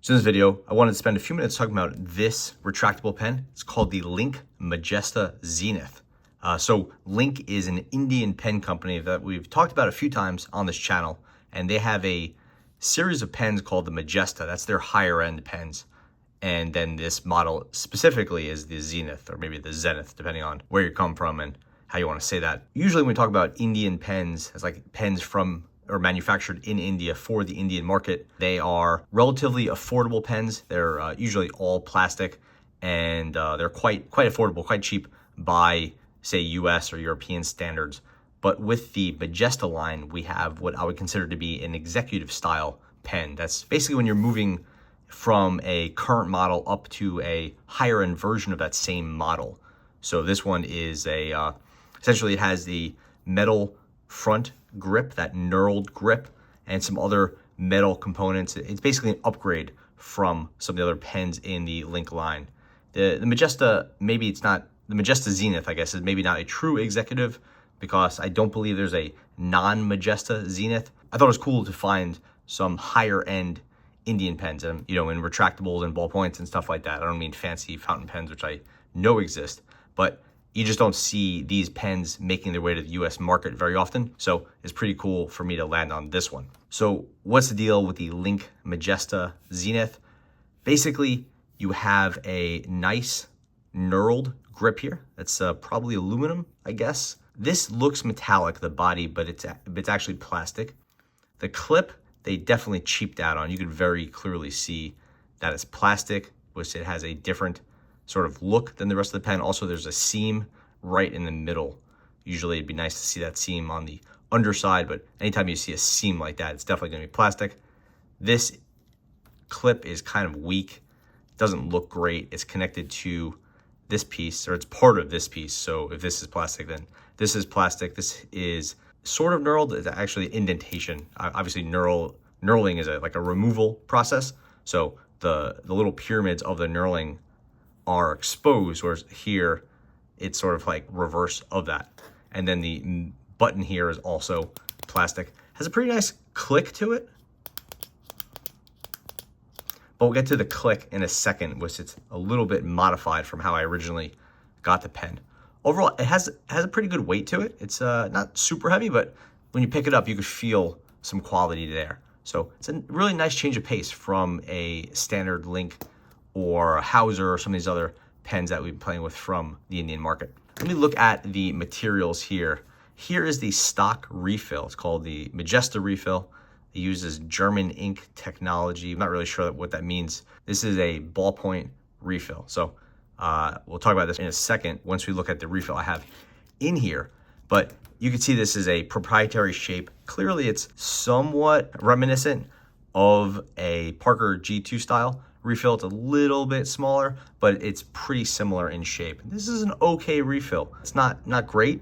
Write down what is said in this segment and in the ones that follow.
So in this video, I wanted to spend a few minutes talking about this retractable pen. It's called the Linc Majesta Zenith. So Linc is an Indian pen company that we've talked about a few times on this channel, and they have a series of pens called the Majesta. That's their higher end pens. And then this model specifically is the Zenith, or maybe the Zenith, depending on where you come from and how you want to say that. Usually when we talk about Indian pens, it's like pens from or manufactured in India for the Indian market. They are relatively affordable pens. They're usually all plastic, and they're quite affordable, quite cheap by, say, US or European standards. But with the Majesta line, we have what I would consider to be an executive style pen. That's basically when you're moving from a current model up to a higher end version of that same model. So this one is essentially it has the metal front grip, that knurled grip, and some other metal components. It's basically an upgrade from some of the other pens in the Linc line. The Majesta, maybe it's not, the Majesta Zenith, I guess, is maybe not a true executive because I don't believe there's a non-Majesta Zenith. I thought it was cool to find some higher end Indian pens, and in retractables and ballpoints and stuff like that. I don't mean fancy fountain pens, which I know exist, but you just don't see these pens making their way to the US market very often. So it's pretty cool for me to land on this one. So what's the deal with the Linc Majesta Zenith? Basically, you have a nice knurled grip here. That's probably aluminum, I guess. This looks metallic, the body, but it's actually plastic. The clip, they definitely cheaped out on. You can very clearly see that it's plastic, which it has a different sort of look than the rest of the pen. Also, there's a seam right in the middle. Usually it'd be nice to see that seam on the underside, but anytime you see a seam like that, it's definitely gonna be plastic. This clip is kind of weak. It doesn't look great. It's connected to this piece, or it's part of this piece. So if this is plastic, then this is plastic. This is sort of knurled. It's actually indentation. Obviously knurling is like a removal process. So the little pyramids of the knurling are exposed, whereas here it's sort of like reverse of that. And then the button here is also plastic. Has a pretty nice click to it, but we'll get to the click in a second, which it's a little bit modified from how I originally got the pen. Overall, it has a pretty good weight to it. It's not super heavy, but when you pick it up, you could feel some quality there. So it's a really nice change of pace from a standard Linc or Hauser or some of these other pens that we've been playing with from the Indian market. Let me look at the materials here. Here is the stock refill. It's called the Majesta refill. It uses German ink technology. I'm not really sure what that means. This is a ballpoint refill. So we'll talk about this in a second once we look at the refill I have in here. But you can see this is a proprietary shape. Clearly it's somewhat reminiscent of a Parker G2 style refill. It's a little bit smaller, but it's pretty similar in shape. This is an okay refill. It's not great,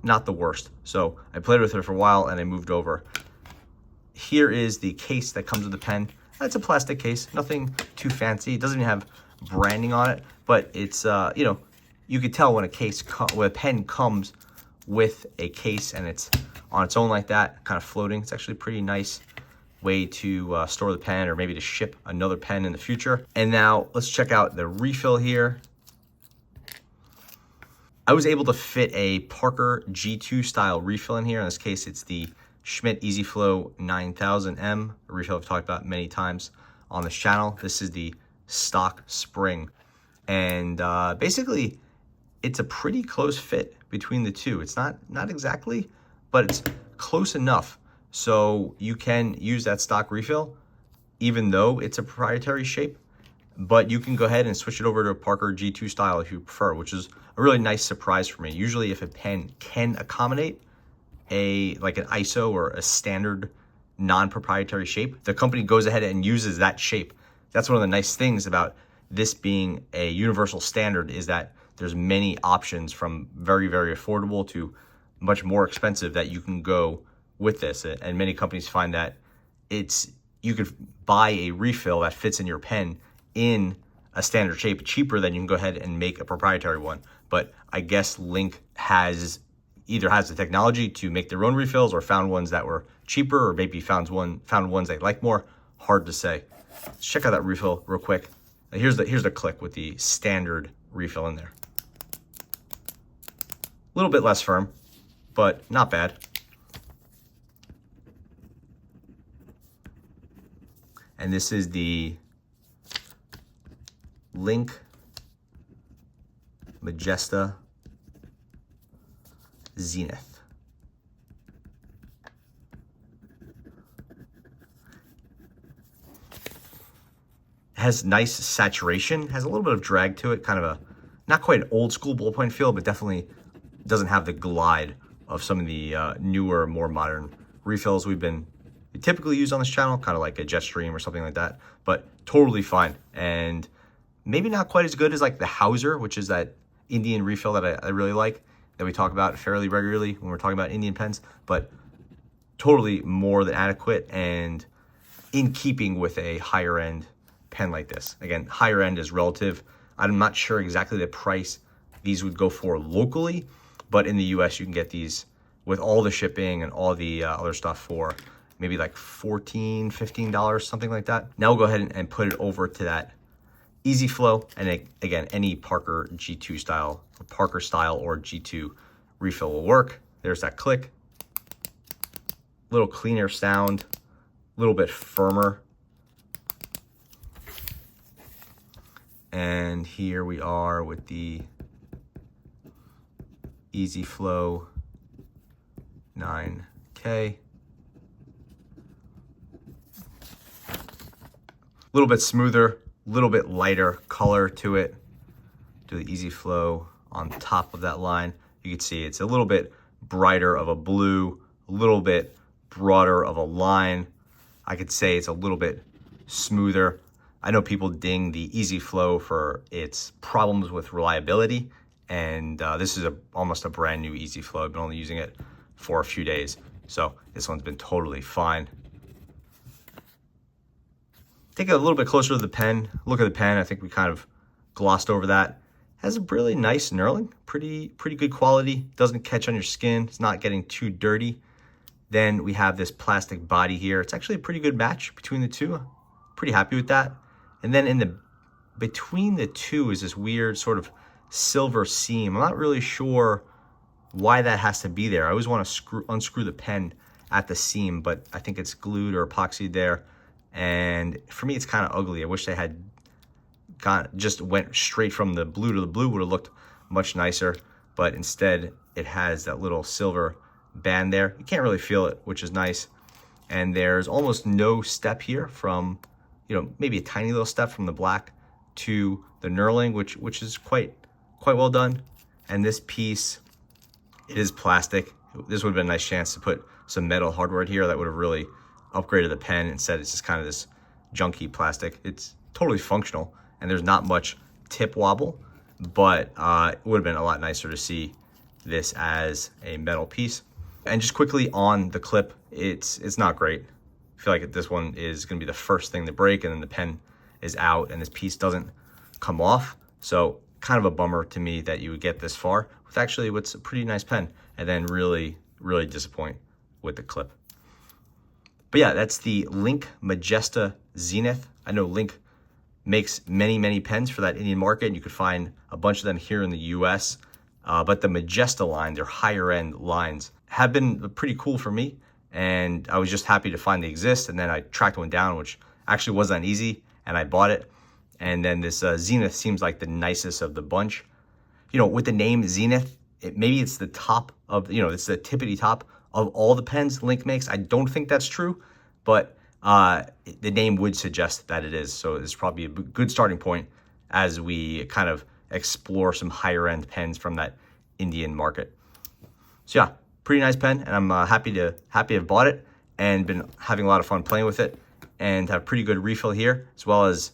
not the worst. So I played with it for a while and I moved over. Here is the case that comes with the pen. It's a plastic case, nothing too fancy. It doesn't even have branding on it, but it's you could tell when when a pen comes with a case and it's on its own like that, kind of floating. It's actually a pretty nice way to store the pen, or maybe to ship another pen in the future. And now let's check out the refill here. I was able to fit a Parker G2 style refill in here. In this case, it's the Schmidt EasyFlow 9000M, a refill I've talked about many times on this channel. This is the stock spring. And basically, it's a pretty close fit between the two. It's not exactly, but it's close enough. So you can use that stock refill, even though it's a proprietary shape, but you can go ahead and switch it over to a Parker G2 style if you prefer, which is a really nice surprise for me. Usually if a pen can accommodate like an ISO or a standard non-proprietary shape, the company goes ahead and uses that shape. That's one of the nice things about this being a universal standard, is that there's many options from very, very affordable to much more expensive that you can go with this. And many companies find that you could buy a refill that fits in your pen in a standard shape cheaper than you can go ahead and make a proprietary one. But I guess Linc either has the technology to make their own refills, or found ones that were cheaper, or maybe found ones they like more. Hard to say. Let's check out that refill real quick. Here's the click with the standard refill in there. A little bit less firm, but not bad. And this is the Linc Majesta Zenith. Has nice saturation, has a little bit of drag to it, kind of a, not quite an old school ballpoint feel, but definitely doesn't have the glide of some of the newer, more modern refills we typically use on this channel, kind of like a Jetstream or something like that, but totally fine. And maybe not quite as good as like the Hauser, which is that Indian refill that I really like, that we talk about fairly regularly when we're talking about Indian pens, but totally more than adequate and in keeping with a higher end pen like this. Again, higher end is relative. I'm not sure exactly the price these would go for locally, but in the US you can get these with all the shipping and all the other stuff for maybe like $14, $15, something like that. Now we'll go ahead and put it over to that easy flow. And again, any Parker G2 style, or Parker style or G2 refill will work. There's that click. Little cleaner sound, a little bit firmer. And here we are with the Easy Flow 9K. A little bit smoother, a little bit lighter color to it. Do the Easy Flow on top of that line. You can see it's a little bit brighter of a blue, a little bit broader of a line. I could say it's a little bit smoother. I know people ding the Easy Flow for its problems with reliability, and this is almost a brand new Easy Flow. I've been only using it for a few days, so this one's been totally fine. Take it a little bit closer to the pen. Look at the pen. I think we kind of glossed over that. Has a really nice knurling, pretty good quality. Doesn't catch on your skin. It's not getting too dirty. Then we have this plastic body here. It's actually a pretty good match between the two. Pretty happy with that. And then between the two is this weird sort of silver seam. I'm not really sure why that has to be there. I always want to unscrew the pen at the seam, but I think it's glued or epoxied there. And for me, it's kind of ugly. I wish they had just went straight from the blue to the blue. Would have looked much nicer, but instead it has that little silver band there. You can't really feel it, which is nice. And there's almost no step here from, maybe a tiny little step from the black to the knurling, which is quite well done. And this piece, it is plastic. This would have been a nice chance to put some metal hardware here that would have really upgraded the pen. Instead, it's just kind of this junky plastic. It's totally functional, and there's not much tip wobble, but it would have been a lot nicer to see this as a metal piece. And just quickly on the clip, it's not great. I feel like this one is going to be the first thing to break, and then the pen is out and this piece doesn't come off. So kind of a bummer to me that you would get this far with actually what's a pretty nice pen and then really disappoint with the clip. But yeah, that's the Linc Majesta Zenith. I know Linc makes many pens for that Indian market, and you could find a bunch of them here in the US. But the Majesta line, their higher end lines, have been pretty cool for me. And I was just happy to find they exist. And then I tracked one down, which actually wasn't easy, and I bought it. And then this Zenith seems like the nicest of the bunch. With the name Zenith, maybe it's the top of, it's the tippity top of all the pens Linc makes. I don't think that's true, but the name would suggest that it is. So it's probably a good starting point as we kind of explore some higher end pens from that Indian market. So yeah, pretty nice pen, and I'm happy to have bought it and been having a lot of fun playing with it, and have pretty good refill here, as well as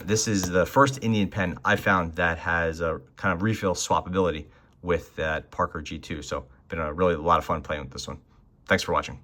this is the first Indian pen I found that has a kind of refill swappability with that Parker G2. So been a lot of fun playing with this one. Thanks for watching.